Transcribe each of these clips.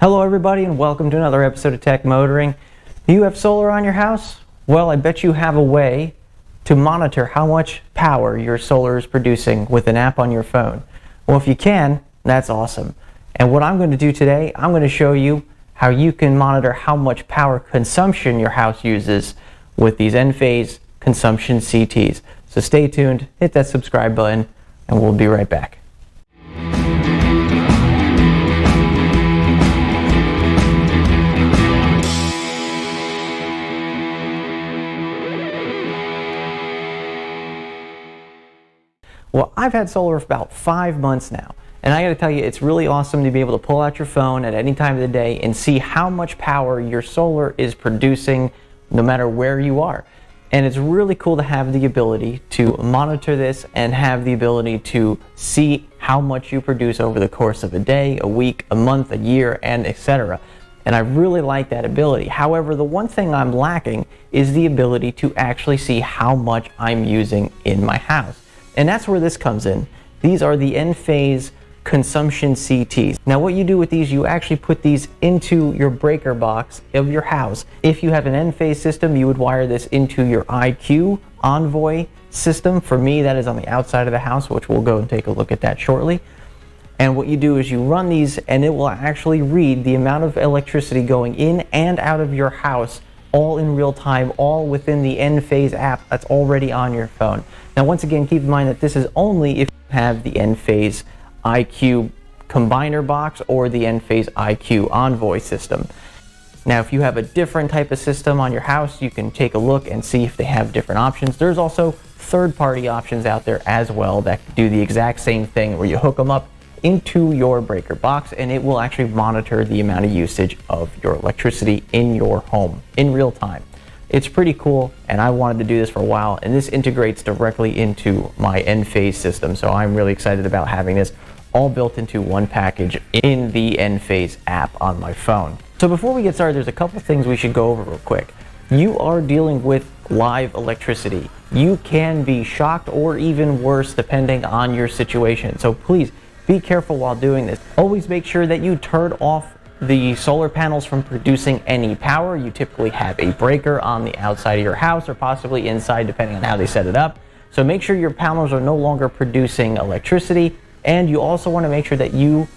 Hello everybody and welcome to another episode of Tech Motoring. Do you have solar on your house? Well, I bet you have a way to monitor how much power your solar is producing with an app on your phone. Well, if you can, that's awesome. And what I'm going to do today, I'm going to show you how you can monitor how much power consumption your house uses with these Enphase consumption CTs. So stay tuned, hit that subscribe button, and we'll be right back. Well, I've had solar for about 5 months now, and I gotta tell you, it's really awesome to be able to pull out your phone at any time of the day and see how much power your solar is producing no matter where you are. And it's really cool to have the ability to monitor this and have the ability to see how much you produce over the course of a day, a week, a month, a year, and etc. And I really like that ability. However, the one thing I'm lacking is the ability to actually see how much I'm using in my house. And that's where this comes in. These are the Enphase consumption CTs. Now what you do with these, you actually put these into your breaker box of your house. If you have an Enphase system, you would wire this into your IQ Envoy system. For me, that is on the outside of the house, which we'll go and take a look at that shortly. And what you do is you run these and it will actually read the amount of electricity going in and out of your house all in real time, all within the Enphase app that's already on your phone. Now once again, keep in mind that this is only if you have the Enphase IQ combiner box or the Enphase IQ Envoy system. Now if you have a different type of system on your house, you can take a look and see if they have different options. There's also third-party options out there as well that do the exact same thing, where you hook them up into your breaker box and it will actually monitor the amount of usage of your electricity in your home in real time. It's pretty cool, and I wanted to do this for a while, and this integrates directly into my Enphase system, so I'm really excited about having this all built into one package in the Enphase app on my phone. So before we get started, there's a couple things we should go over real quick. You are dealing with live electricity. You can be shocked or even worse depending on your situation, so please be careful while doing this. Always make sure that you turn off the solar panels from producing any power. You typically have a breaker on the outside of your house or possibly inside, depending on how they set it up. So make sure your panels are no longer producing electricity, and you also want to make sure that you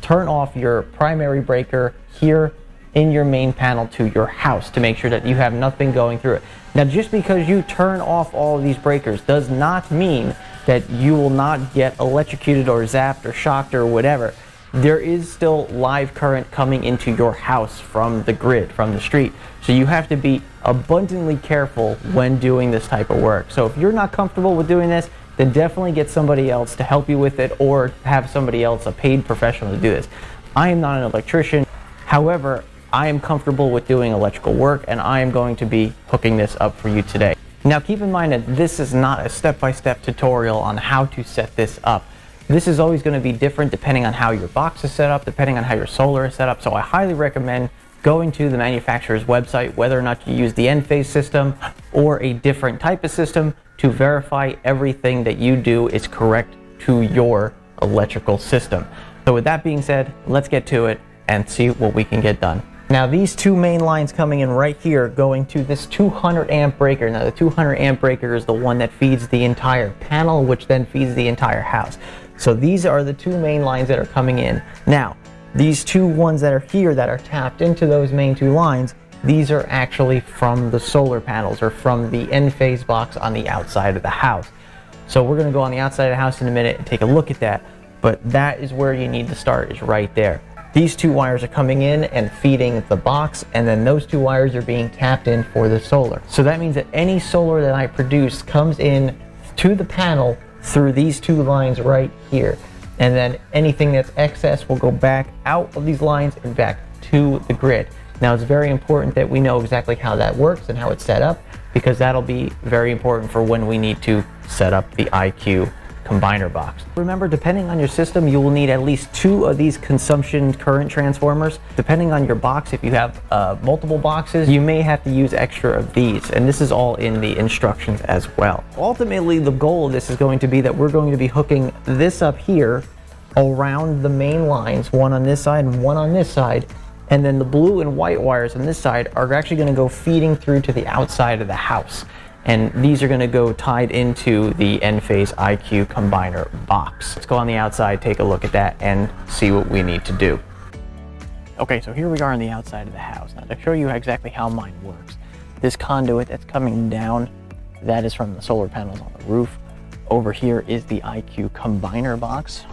turn off your primary breaker here in your main panel to your house to make sure that you have nothing going through it. Now just because you turn off all of these breakers does not mean that you will not get electrocuted or zapped or shocked or whatever. There is still live current coming into your house from the grid, from the street. So you have to be abundantly careful when doing this type of work. So if you're not comfortable with doing this, then definitely get somebody else to help you with it, or have somebody else, a paid professional, to do this. I am not an electrician. However, I am comfortable with doing electrical work, and I am going to be hooking this up for you today. Now keep in mind that this is not a step-by-step tutorial on how to set this up. This is always going to be different depending on how your box is set up, depending on how your solar is set up. So I highly recommend going to the manufacturer's website, whether or not you use the Enphase system or a different type of system, to verify everything that you do is correct to your electrical system. So with that being said, let's get to it and see what we can get done. Now these two main lines coming in right here going to this 200 amp breaker. Now the 200 amp breaker is the one that feeds the entire panel, which then feeds the entire house. So these are the two main lines that are coming in. Now these two ones that are here that are tapped into those main two lines, these are actually from the solar panels or from the Enphase box on the outside of the house. So we're going to go on the outside of the house in a minute and take a look at that, but that is where you need to start, is right there. These two wires are coming in and feeding the box, and then those two wires are being tapped in for the solar. So that means that any solar that I produce comes in to the panel through these two lines right here. And then anything that's excess will go back out of these lines and back to the grid. Now it's very important that we know exactly how that works and how it's set up, because that'll be very important for when we need to set up the IQ combiner box. Remember, depending on your system, you will need at least 2 of these consumption current transformers. Depending on your box, if you have multiple boxes, you may have to use extra of these, and this is all in the instructions as well. Ultimately, the goal of this is going to be that we're going to be hooking this up here around the main lines, one on this side and one on this side, And then the blue and white wires on this side are actually going to go feeding through to the outside of the house. And these are going to go tied into the Enphase IQ combiner box. Let's go on the outside, take a look at that, and see what we need to do. Okay, so here we are on the outside of the house. Now to show you exactly how mine works, this conduit that's coming down, that is from the solar panels on the roof. Over here is the IQ combiner box,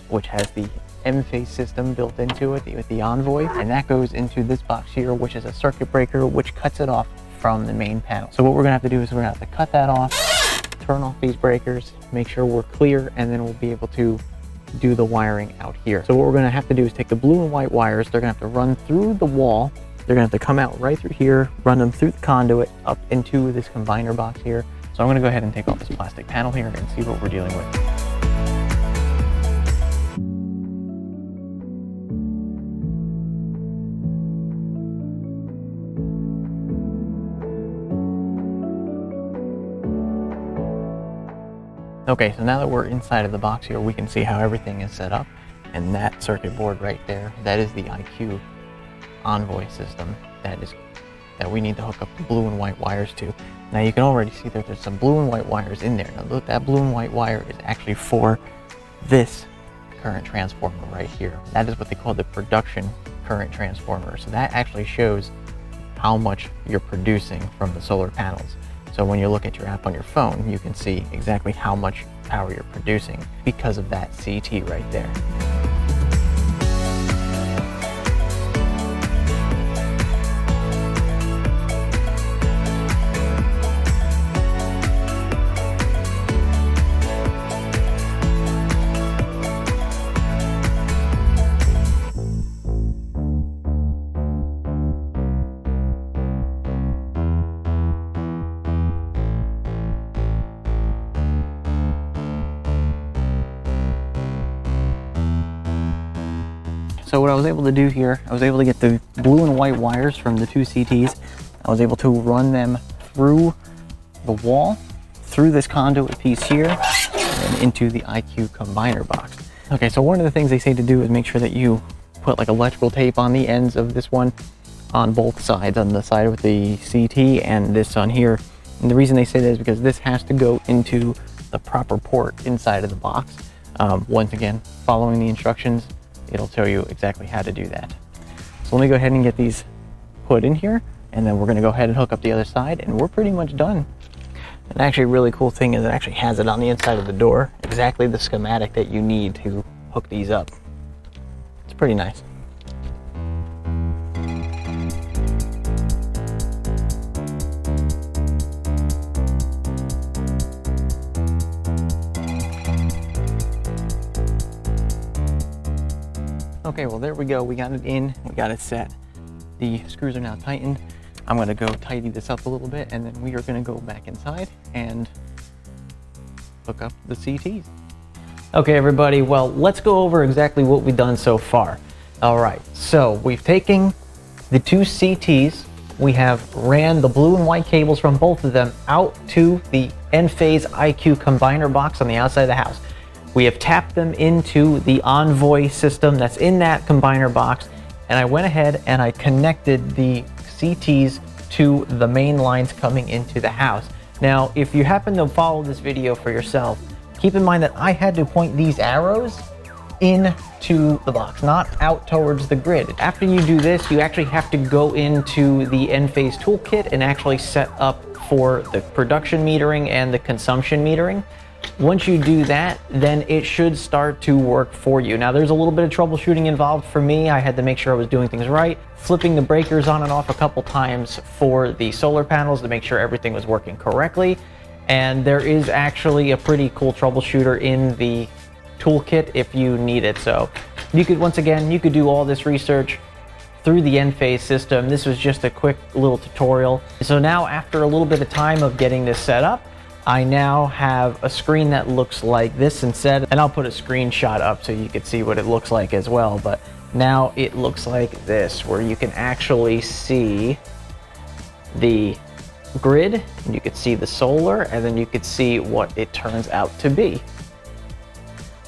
which has the Enphase system built into it with the Envoy, and that goes into this box here, which is a circuit breaker which cuts it off from the main panel. So what we're gonna have to do is we're gonna have to cut that off, turn off these breakers, make sure we're clear, and then we'll be able to do the wiring out here. So what we're gonna have to do is take the blue and white wires, they're gonna have to run through the wall, they're gonna have to come out right through here, run them through the conduit up into this combiner box here. So I'm gonna go ahead and take off this plastic panel here and see what we're dealing with. Okay, so now that we're inside of the box here, we can see how everything is set up. And that circuit board right there, that is the IQ Envoy system that we need to hook up the blue and white wires to. Now you can already see that there's some blue and white wires in there. Now look, that blue and white wire is actually for this current transformer right here. That is what they call the production current transformer. So that actually shows how much you're producing from the solar panels. So when you look at your app on your phone, you can see exactly how much power you're producing because of that CT right there. So what I was able to do here, I was able to get the blue and white wires from the two CTs. I was able to run them through the wall, through this conduit piece here, and into the IQ combiner box. Okay, so one of the things they say to do is make sure that you put like electrical tape on the ends of this one on both sides, on the side with the CT and this on here. And the reason they say that is because this has to go into the proper port inside of the box. Once again, following the instructions, it'll tell you exactly how to do that. So let me go ahead and get these put in here, and then we're gonna go ahead and hook up the other side, and we're pretty much done. And actually a really cool thing is it actually has it on the inside of the door, exactly the schematic that you need to hook these up. It's pretty nice. Okay, well there we go. We got it in, we got it set. The screws are now tightened. I'm gonna go tidy this up a little bit, and then we are gonna go back inside and hook up the CTs. Okay, everybody, well, let's go over exactly what we've done so far. All right, so we've taken the two CTs, we have ran the blue and white cables from both of them out to the Enphase IQ combiner box on the outside of the house. We have tapped them into the Envoy system that's in that combiner box, and I went ahead and I connected the CTs to the main lines coming into the house. Now, if you happen to follow this video for yourself, keep in mind that I had to point these arrows into the box, not out towards the grid. After you do this, you actually have to go into the Enphase toolkit and actually set up for the production metering and the consumption metering. Once you do that, then it should start to work for you. Now, there's a little bit of troubleshooting involved for me. I had to make sure I was doing things right, flipping the breakers on and off a couple times for the solar panels to make sure everything was working correctly. And there is actually a pretty cool troubleshooter in the toolkit if you need it. So you could, once again, you could do all this research through the Enphase system. This was just a quick little tutorial. So now, after a little bit of time of getting this set up, I now have a screen that looks like this instead, and I'll put a screenshot up so you can see what it looks like as well. But now it looks like this, where you can actually see the grid, and you can see the solar, and then you can see what it turns out to be.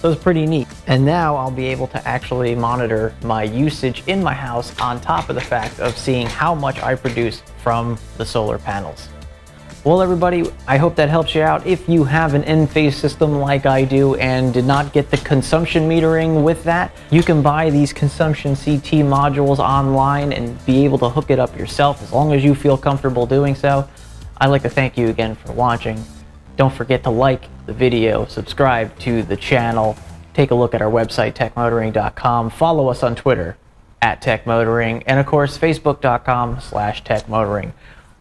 So it's pretty neat. And now I'll be able to actually monitor my usage in my house on top of the fact of seeing how much I produce from the solar panels. Well, everybody, I hope that helps you out. If you have an Enphase system like I do and did not get the consumption metering with that, you can buy these consumption CT modules online and be able to hook it up yourself as long as you feel comfortable doing so. I'd like to thank you again for watching. Don't forget to like the video, subscribe to the channel, take a look at our website, techmotoring.com, follow us on Twitter @techmotoring, and of course, facebook.com/techmotoring.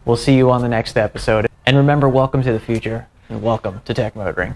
We'll see you on the next episode. And remember, welcome to the future and welcome to Tech Motoring.